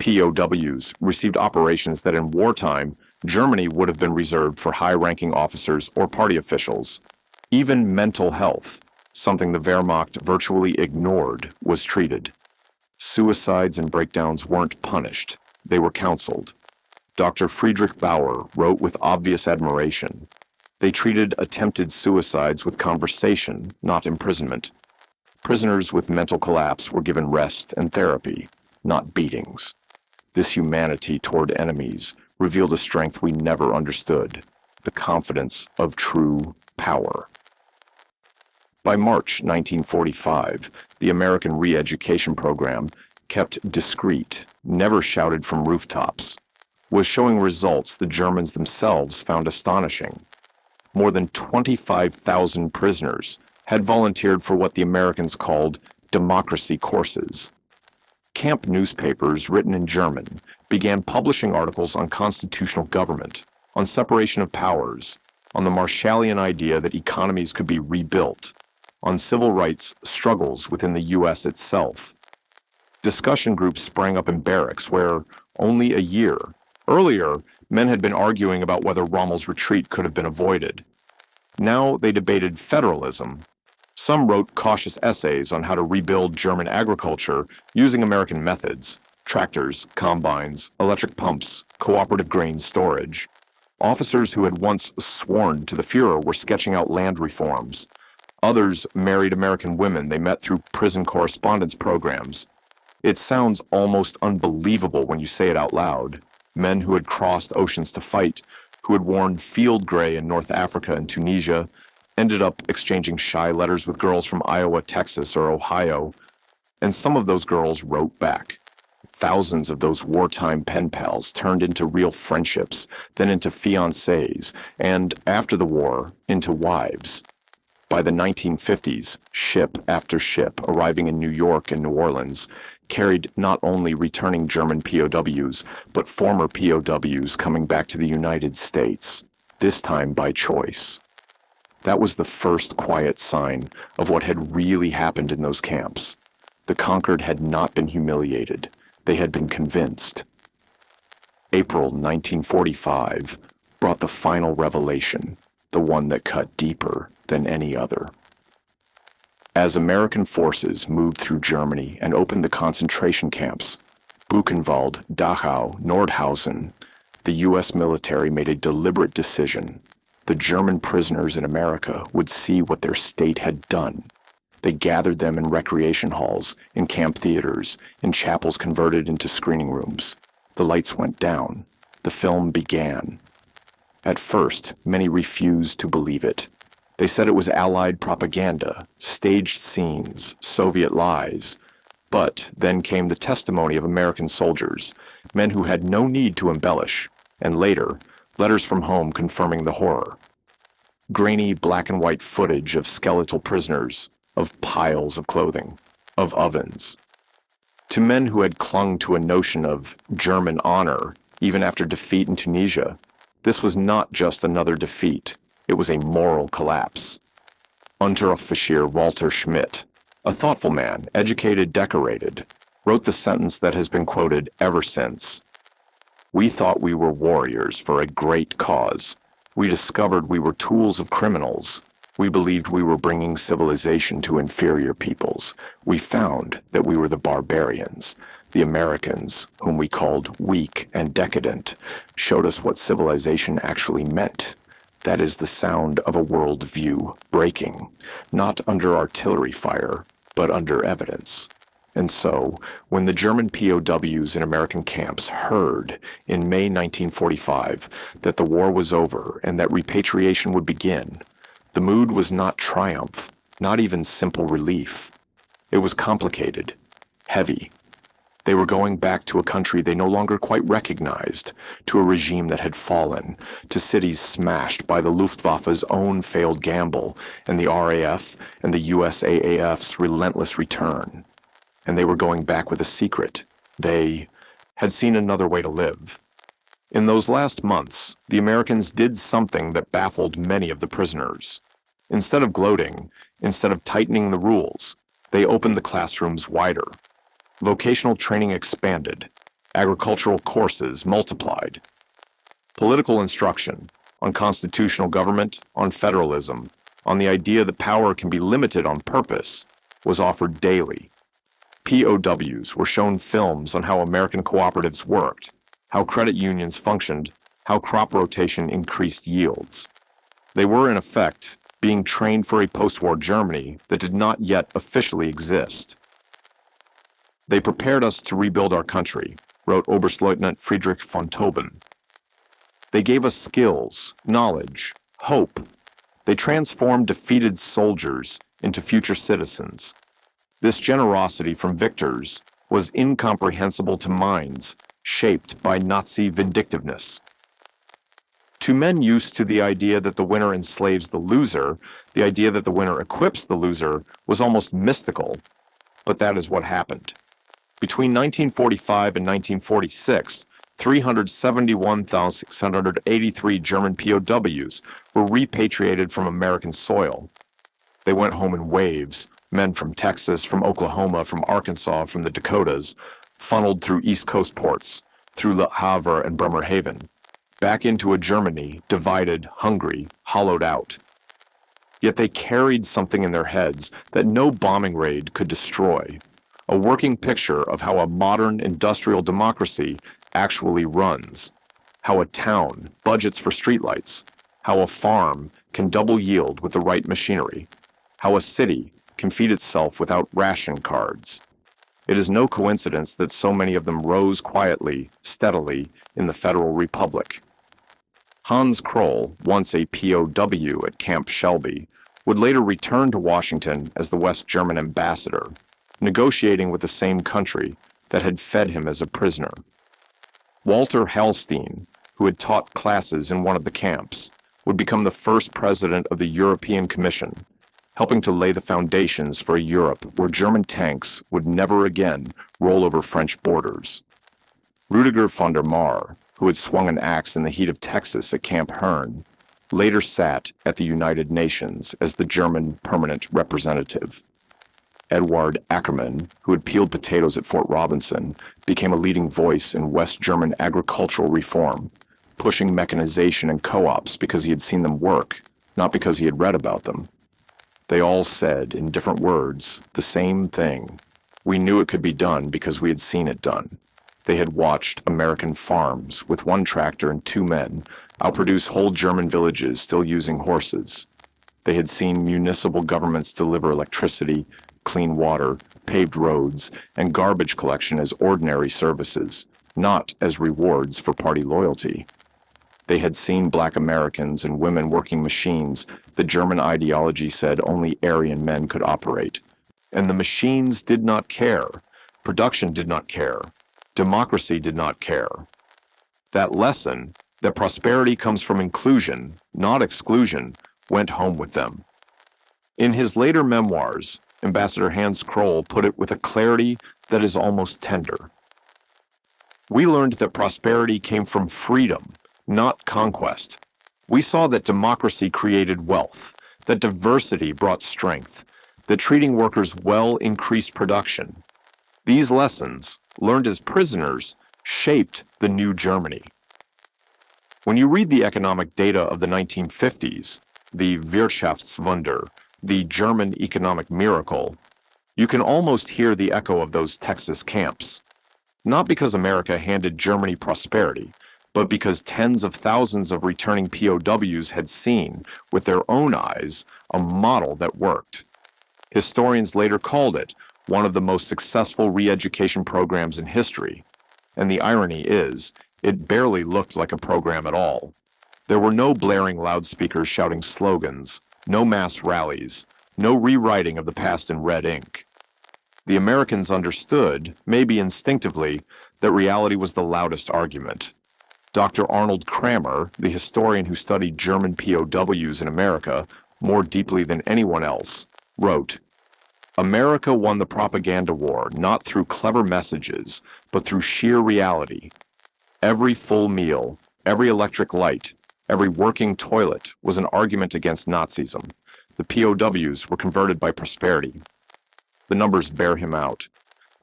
POWs received operations that in wartime, Germany would have been reserved for high-ranking officers or party officials. Even mental health, something the Wehrmacht virtually ignored, was treated. Suicides and breakdowns weren't punished. They were counseled. Dr. Friedrich Bauer wrote with obvious admiration. They treated attempted suicides with conversation, not imprisonment. Prisoners with mental collapse were given rest and therapy, not beatings. This humanity toward enemies revealed a strength we never understood, the confidence of true power. By March 1945, the American re-education program, kept discreet, never shouted from rooftops, was showing results the Germans themselves found astonishing. more than 25,000 prisoners had volunteered for what the Americans called democracy courses. Camp newspapers written in German began publishing articles on constitutional government, on separation of powers, on the Marshallian idea that economies could be rebuilt, on civil rights struggles within the U.S. itself. Discussion groups sprang up in barracks where, only a year earlier, men had been arguing about whether Rommel's retreat could have been avoided. Now they debated federalism. Some wrote cautious essays on how to rebuild German agriculture using American methods: tractors, combines, electric pumps, cooperative grain storage. Officers who had once sworn to the Führer were sketching out land reforms. Others married American women they met through prison correspondence programs. It sounds almost unbelievable when you say it out loud. Men who had crossed oceans to fight, who had worn field gray in North Africa and Tunisia, ended up exchanging shy letters with girls from Iowa, Texas, or Ohio, and some of those girls wrote back. Thousands of those wartime pen pals turned into real friendships, then into fiancées, and, after the war, into wives. By the 1950s, ship after ship arriving in New York and New Orleans carried not only returning German POWs, but former POWs coming back to the United States, this time by choice. That was the first quiet sign of what had really happened in those camps. The conquered had not been humiliated. They had been convinced. April 1945 brought the final revelation, the one that cut deeper than any other. As American forces moved through Germany and opened the concentration camps, Buchenwald, Dachau, Nordhausen, the U.S. military made a deliberate decision. The German prisoners in America would see what their state had done. They gathered them in recreation halls, in camp theaters, in chapels converted into screening rooms. The lights went down. The film began. At first, many refused to believe it. They said it was Allied propaganda, staged scenes, Soviet lies. But then came the testimony of American soldiers, men who had no need to embellish, and later, letters from home confirming the horror. Grainy black and white footage of skeletal prisoners, of piles of clothing, of ovens. To men who had clung to a notion of German honor, even after defeat in Tunisia, this was not just another defeat. It was a moral collapse. Unteroffizier Walter Schmidt, a thoughtful man, educated, decorated, wrote the sentence that has been quoted ever since. "We thought we were warriors for a great cause. We discovered we were tools of criminals. We believed we were bringing civilization to inferior peoples. We found that we were the barbarians. The Americans, whom we called weak and decadent, showed us what civilization actually meant. That is the sound of a world view breaking, not under artillery fire, but under evidence." And so, when the German POWs in American camps heard, in May 1945, that the war was over and that repatriation would begin, the mood was not triumph, not even simple relief. It was complicated, heavy. They were going back to a country they no longer quite recognized, to a regime that had fallen, to cities smashed by the Luftwaffe's own failed gamble and the RAF and the USAAF's relentless return. And they were going back with a secret. They had seen another way to live. In those last months, the Americans did something that baffled many of the prisoners. Instead of gloating, instead of tightening the rules, they opened the classrooms wider. Vocational training expanded. Agricultural courses multiplied. Political instruction on constitutional government, on federalism, on the idea that power can be limited on purpose, was offered daily. POWs were shown films on how American cooperatives worked, how credit unions functioned, how crop rotation increased yields. They were, in effect, being trained for a post-war Germany that did not yet officially exist. "They prepared us to rebuild our country," wrote Oberstleutnant Friedrich von Tauben. "They gave us skills, knowledge, hope. They transformed defeated soldiers into future citizens. This generosity from victors was incomprehensible to minds shaped by Nazi vindictiveness." To men used to the idea that the winner enslaves the loser, the idea that the winner equips the loser was almost mystical, but that is what happened. Between 1945 and 1946, 371,683 German POWs were repatriated from American soil. They went home in waves, men from Texas, from Oklahoma, from Arkansas, from the Dakotas, funneled through East Coast ports, through Le Havre and Bremerhaven, back into a Germany divided, hungry, hollowed out. Yet they carried something in their heads that no bombing raid could destroy, a working picture of how a modern industrial democracy actually runs, how a town budgets for streetlights, how a farm can double yield with the right machinery, how a city can feed itself without ration cards. It is no coincidence that so many of them rose quietly, steadily, in the Federal Republic. Hans Kroll, once a POW at Camp Shelby, would later return to Washington as the West German ambassador, negotiating with the same country that had fed him as a prisoner. Walter Hallstein, who had taught classes in one of the camps, would become the first president of the European Commission, helping to lay the foundations for a Europe where German tanks would never again roll over French borders. Rudiger von der Marr, who had swung an axe in the heat of Texas at Camp Hearn, later sat at the United Nations as the German permanent representative. Eduard Ackermann, who had peeled potatoes at Fort Robinson, became a leading voice in West German agricultural reform, pushing mechanization and co-ops because he had seen them work, not because he had read about them. They all said, in different words, the same thing. We knew it could be done because we had seen it done. They had watched American farms with one tractor and two men outproduce whole German villages still using horses. They had seen municipal governments deliver electricity, clean water, paved roads, and garbage collection as ordinary services, not as rewards for party loyalty. They had seen black Americans and women working machines that German ideology said only Aryan men could operate. And the machines did not care. Production did not care. Democracy did not care. That lesson, that prosperity comes from inclusion, not exclusion, went home with them. In his later memoirs, Ambassador Hans Kroll put it with a clarity that is almost tender. We learned that prosperity came from freedom, not conquest. We saw that democracy created wealth, that diversity brought strength, that treating workers well increased production. These lessons, learned as prisoners, shaped the new Germany. When you read the economic data of the 1950s, the Wirtschaftswunder, the German economic miracle, you can almost hear the echo of those Texas camps. Not because America handed Germany prosperity, but because tens of thousands of returning POWs had seen, with their own eyes, a model that worked. Historians later called it one of the most successful re-education programs in history, and the irony is, it barely looked like a program at all. There were no blaring loudspeakers shouting slogans, no mass rallies, no rewriting of the past in red ink. The Americans understood, maybe instinctively, that reality was the loudest argument. Dr. Arnold Kramer, the historian who studied German POWs in America more deeply than anyone else, wrote, "America won the propaganda war not through clever messages, but through sheer reality. Every full meal, every electric light, every working toilet was an argument against Nazism. The POWs were converted by prosperity." The numbers bear him out.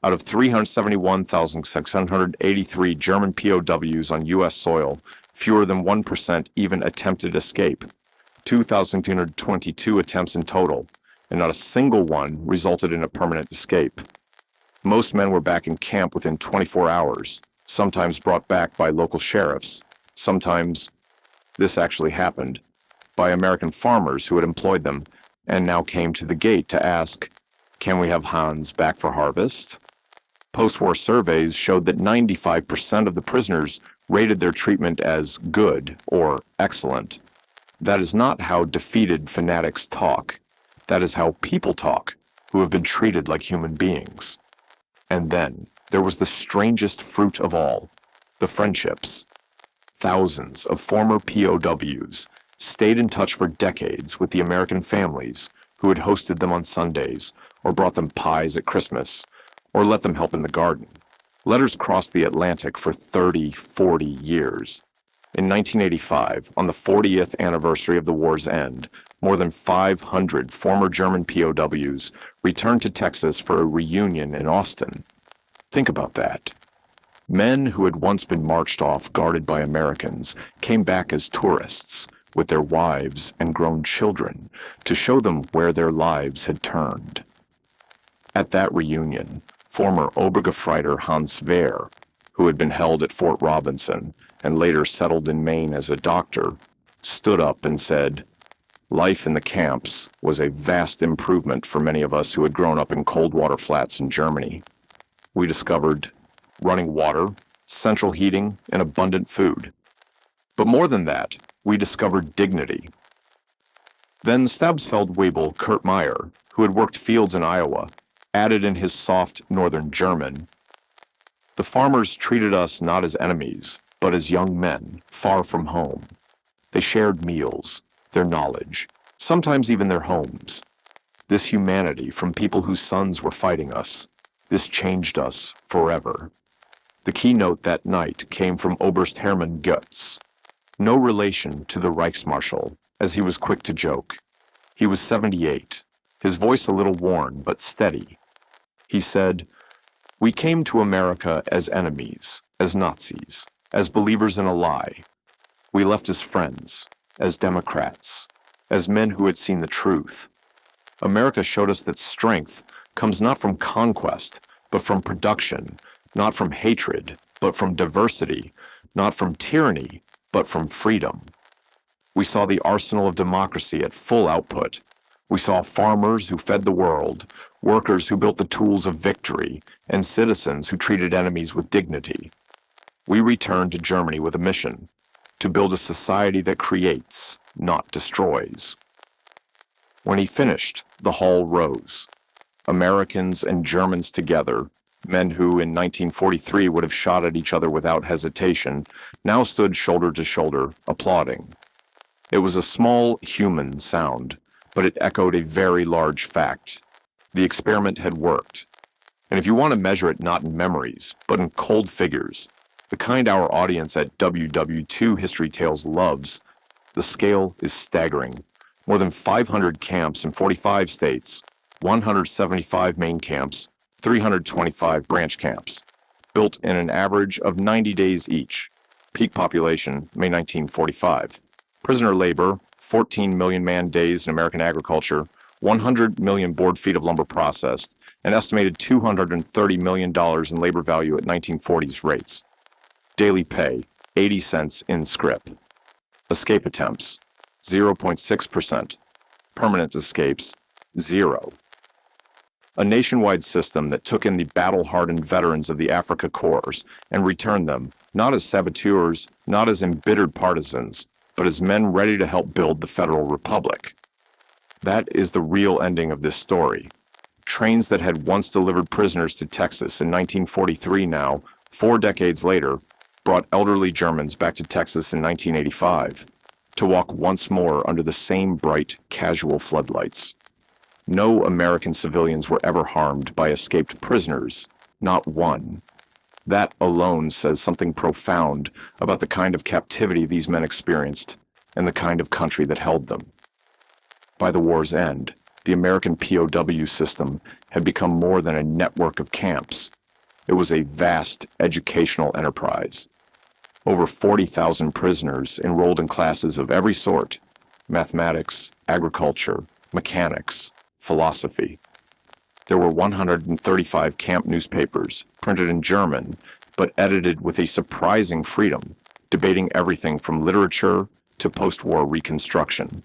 Out of 371,683 German POWs on U.S. soil, fewer than 1% even attempted escape. 2,222 attempts in total, and not a single one resulted in a permanent escape. Most men were back in camp within 24 hours, sometimes brought back by local sheriffs, sometimes, this actually happened, by American farmers who had employed them and now came to the gate to ask, "Can we have Hans back for harvest?" Post-war surveys showed that 95% of the prisoners rated their treatment as good or excellent. That is not how defeated fanatics talk. That is how people talk, who have been treated like human beings. And then there was the strangest fruit of all, the friendships. thousands of former POWs stayed in touch for decades with the American families who had hosted them on Sundays, or brought them pies at Christmas, or let them help in the garden. Letters crossed the Atlantic for 30, 40 years. In 1985, on the 40th anniversary of the war's end, more than 500 former German POWs returned to Texas for a reunion in Austin. Think about that. Men who had once been marched off guarded by Americans came back as tourists with their wives and grown children to show them where their lives had turned. At that reunion, former Obergefreiter Hans Wehr, who had been held at Fort Robinson and later settled in Maine as a doctor, stood up and said, "Life in the camps was a vast improvement for many of us who had grown up in cold water flats in Germany. We discovered running water, central heating, and abundant food. But more than that, we discovered dignity." Then Stabsfeld-Weibel Kurt Meyer, who had worked fields in Iowa, added in his soft northern German, "The farmers treated us not as enemies, but as young men, far from home. They shared meals, their knowledge, sometimes even their homes. This humanity from people whose sons were fighting us, this changed us forever." The keynote that night came from Oberst Hermann Goetz, no relation to the Reichsmarschall, as he was quick to joke. He was 78, his voice a little worn but steady. He said, "We came to America as enemies, as Nazis, as believers in a lie. We left as friends, as Democrats, as men who had seen the truth. America showed us that strength comes not from conquest, but from production, not from hatred, but from diversity, not from tyranny, but from freedom. We saw the arsenal of democracy at full output. We saw farmers who fed the world, workers who built the tools of victory, and citizens who treated enemies with dignity. We returned to Germany with a mission, to build a society that creates, not destroys." When he finished, the hall rose. Americans and Germans together, men who in 1943 would have shot at each other without hesitation, now stood shoulder to shoulder, applauding. It was a small human sound, but it echoed a very large fact. The experiment had worked. And if you want to measure it not in memories, but in cold figures, the kind our audience at WW2 History Tales loves, the scale is staggering. More than 500 camps in 45 states, 175 main camps, 325 branch camps, built in an average of 90 days each. Peak population, May 1945. Prisoner labor, 14 million man-days in American agriculture, 100 million board feet of lumber processed, an estimated $230 million in labor value at 1940s rates. Daily pay, 80 cents in scrip. Escape attempts, 0.6%. Permanent escapes, 0. A nationwide system that took in the battle-hardened veterans of the Africa Corps and returned them, not as saboteurs, not as embittered partisans, but as men ready to help build the Federal Republic. That is the real ending of this story. Trains that had once delivered prisoners to Texas in 1943 now, 4 decades later, brought elderly Germans back to Texas in 1985 to walk once more under the same bright, casual floodlights. No American civilians were ever harmed by escaped prisoners, not one. That alone says something profound about the kind of captivity these men experienced and the kind of country that held them. By the war's end, the American POW system had become more than a network of camps. It was a vast educational enterprise. Over 40,000 prisoners enrolled in classes of every sort: mathematics, agriculture, mechanics, philosophy. There were 135 camp newspapers, printed in German, but edited with a surprising freedom, debating everything from literature to post-war reconstruction.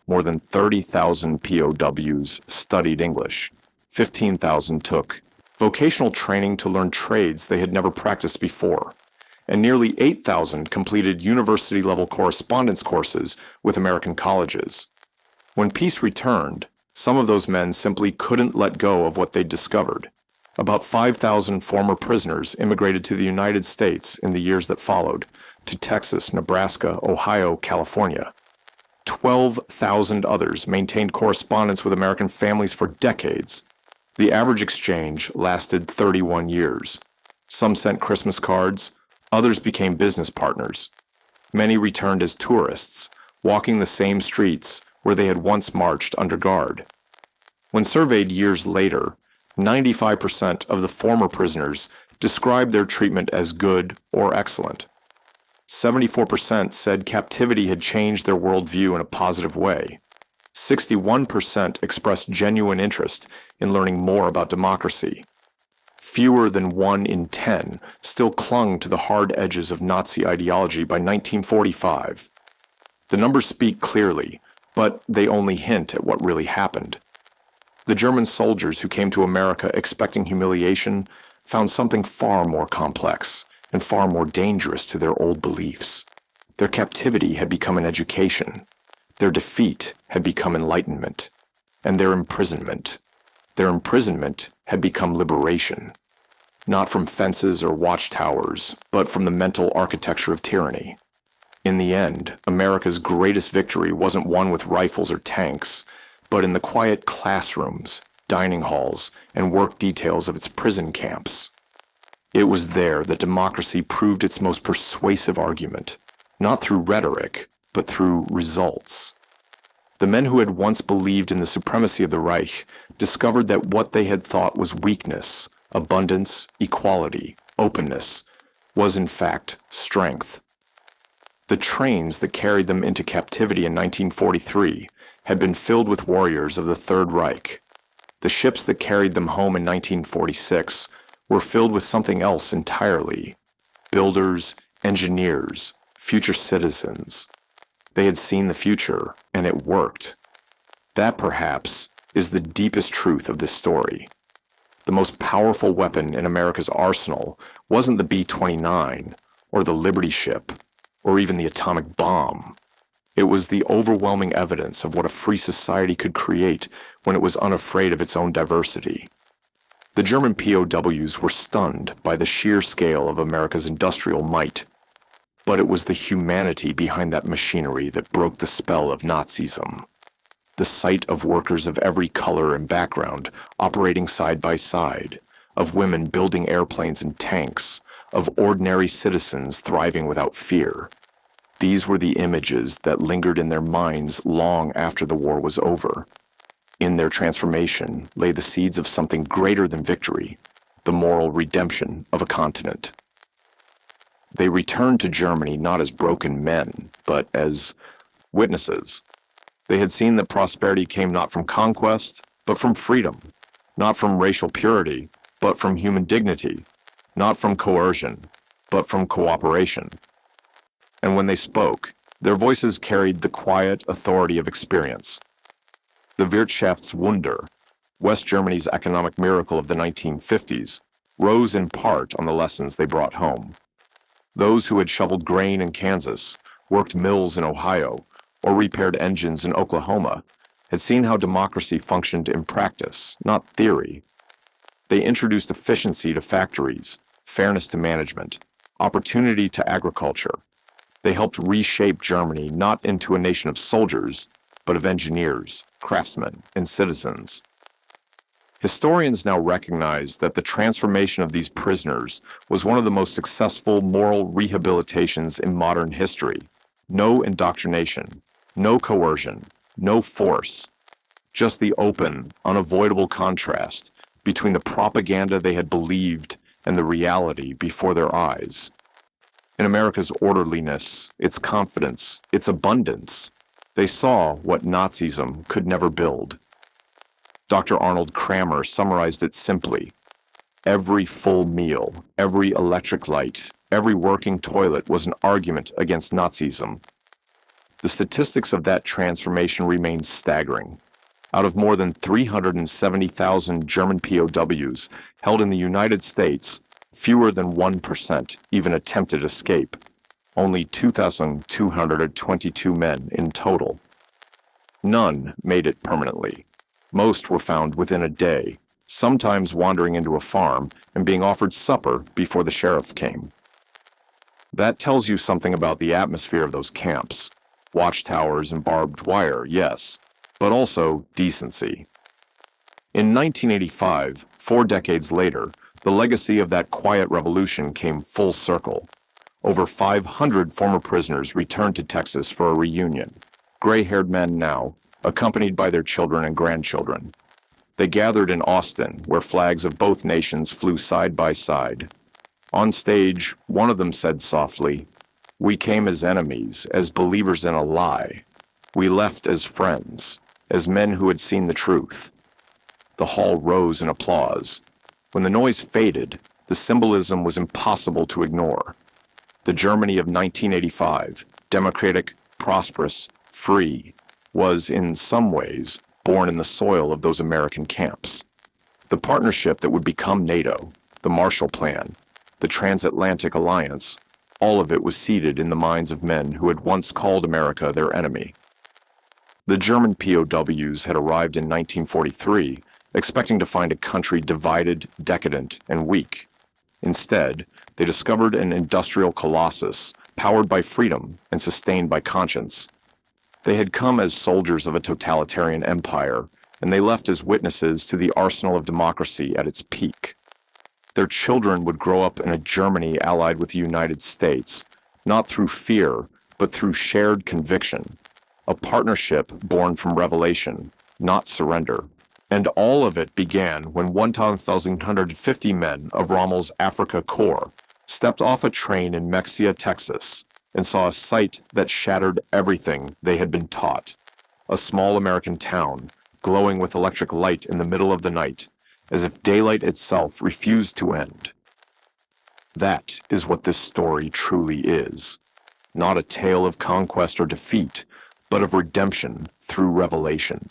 More than 30,000 POWs studied English. 15,000 took vocational training to learn trades they had never practiced before, and nearly 8,000 completed university-level correspondence courses with American colleges. When peace returned, some of those men simply couldn't let go of what they'd discovered. About 5,000 former prisoners immigrated to the United States in the years that followed to Texas, Nebraska, Ohio, California. 12,000 others maintained correspondence with American families for decades. The average exchange lasted 31 years. Some sent Christmas cards, others became business partners. Many returned as tourists, walking the same streets where they had once marched under guard. When surveyed years later, 95% of the former prisoners described their treatment as good or excellent. 74% said captivity had changed their worldview in a positive way. 61% expressed genuine interest in learning more about democracy. Fewer than 1 in 10 still clung to the hard edges of Nazi ideology by 1945. The numbers speak clearly, but they only hint at what really happened. The German soldiers who came to America expecting humiliation found something far more complex and far more dangerous to their old beliefs. Their captivity had become an education. Their defeat had become enlightenment. And their imprisonment had become liberation. Not from fences or watchtowers, but from the mental architecture of tyranny. In the end, America's greatest victory wasn't won with rifles or tanks, but in the quiet classrooms, dining halls, and work details of its prison camps. It was there that democracy proved its most persuasive argument, not through rhetoric, but through results. The men who had once believed in the supremacy of the Reich discovered that what they had thought was weakness, abundance, equality, openness, was in fact strength. The trains that carried them into captivity in 1943 had been filled with warriors of the Third Reich. The ships that carried them home in 1946 were filled with something else entirely: builders, engineers, future citizens. They had seen the future, and it worked. That, perhaps, is the deepest truth of this story. The most powerful weapon in America's arsenal wasn't the B-29, or the Liberty ship, or even the atomic bomb. It was the overwhelming evidence of what a free society could create when it was unafraid of its own diversity. The German POWs were stunned by the sheer scale of America's industrial might. But it was the humanity behind that machinery that broke the spell of Nazism. The sight of workers of every color and background operating side by side, of women building airplanes and tanks, of ordinary citizens thriving without fear. These were the images that lingered in their minds long after the war was over. In their transformation lay the seeds of something greater than victory, the moral redemption of a continent. They returned to Germany not as broken men, but as witnesses. They had seen that prosperity came not from conquest, but from freedom, not from racial purity, but from human dignity, not from coercion, but from cooperation. And when they spoke, their voices carried the quiet authority of experience. The Wirtschaftswunder, West Germany's economic miracle of the 1950s, rose in part on the lessons they brought home. Those who had shoveled grain in Kansas, worked mills in Ohio, or repaired engines in Oklahoma had seen how democracy functioned in practice, not theory. They introduced efficiency to factories, fairness to management, opportunity to agriculture. They helped reshape Germany not into a nation of soldiers, but of engineers, craftsmen, and citizens. Historians now recognize that the transformation of these prisoners was one of the most successful moral rehabilitations in modern history. No indoctrination, no coercion, no force, just the open, unavoidable contrast between the propaganda they had believed and the reality before their eyes. In America's orderliness, its confidence, its abundance, they saw what Nazism could never build. Dr. Arnold Kramer summarized it simply. Every full meal, every electric light, every working toilet was an argument against Nazism. The statistics of that transformation remain staggering. Out of more than 370,000 German POWs held in the United States, fewer than 1% even attempted escape. Only 2,222 men in total. None made it permanently. Most were found within a day, sometimes wandering into a farm and being offered supper before the sheriff came. That tells you something about the atmosphere of those camps. Watchtowers and barbed wire, yes, but also decency. In 1985, 4 decades later, the legacy of that quiet revolution came full circle. Over 500 former prisoners returned to Texas for a reunion. Gray-haired men now, accompanied by their children and grandchildren. They gathered in Austin, where flags of both nations flew side by side. On stage, one of them said softly, "We came as enemies, as believers in a lie. We left as friends, as men who had seen the truth." The hall rose in applause. When the noise faded, the symbolism was impossible to ignore. The Germany of 1985, democratic, prosperous, free, was in some ways born in the soil of those American camps. The partnership that would become NATO, the Marshall Plan, the Transatlantic Alliance, all of it was seeded in the minds of men who had once called America their enemy. The German POWs had arrived in 1943, expecting to find a country divided, decadent, and weak. Instead, they discovered an industrial colossus, powered by freedom and sustained by conscience. They had come as soldiers of a totalitarian empire, and they left as witnesses to the arsenal of democracy at its peak. Their children would grow up in a Germany allied with the United States, not through fear, but through shared conviction, a partnership born from revelation, not surrender. And all of it began when 1,150 men of Rommel's Africa Corps stepped off a train in Mexia, Texas, and saw a sight that shattered everything they had been taught. A small American town, glowing with electric light in the middle of the night, as if daylight itself refused to end. That is what this story truly is. Not a tale of conquest or defeat, but of redemption through revelation.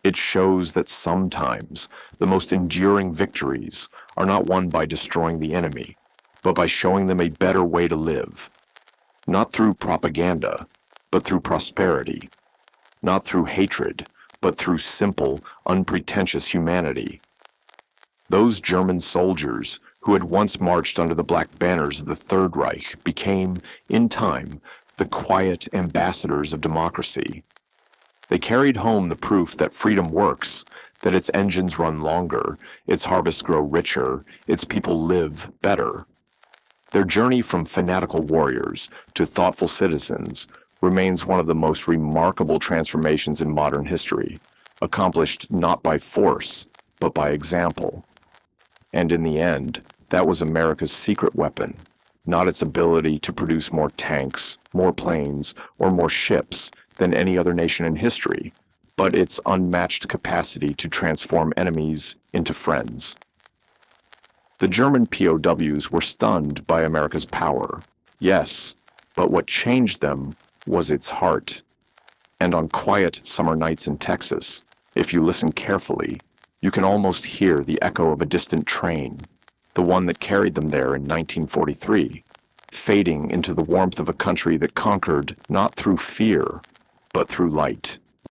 It shows that sometimes the most enduring victories are not won by destroying the enemy, but by showing them a better way to live. Not through propaganda, but through prosperity. Not through hatred, but through simple, unpretentious humanity. Those German soldiers who had once marched under the black banners of the Third Reich became, in time, the quiet ambassadors of democracy. They carried home the proof that freedom works, that its engines run longer, its harvests grow richer, its people live better. Their journey from fanatical warriors to thoughtful citizens remains one of the most remarkable transformations in modern history, accomplished not by force, but by example. And in the end, that was America's secret weapon, not its ability to produce more tanks, more planes, or more ships than any other nation in history, but its unmatched capacity to transform enemies into friends. The German POWs were stunned by America's power, yes, but what changed them was its heart. And on quiet summer nights in Texas, if you listen carefully, you can almost hear the echo of a distant train, the one that carried them there in 1943, fading into the warmth of a country that conquered not through fear, but through light.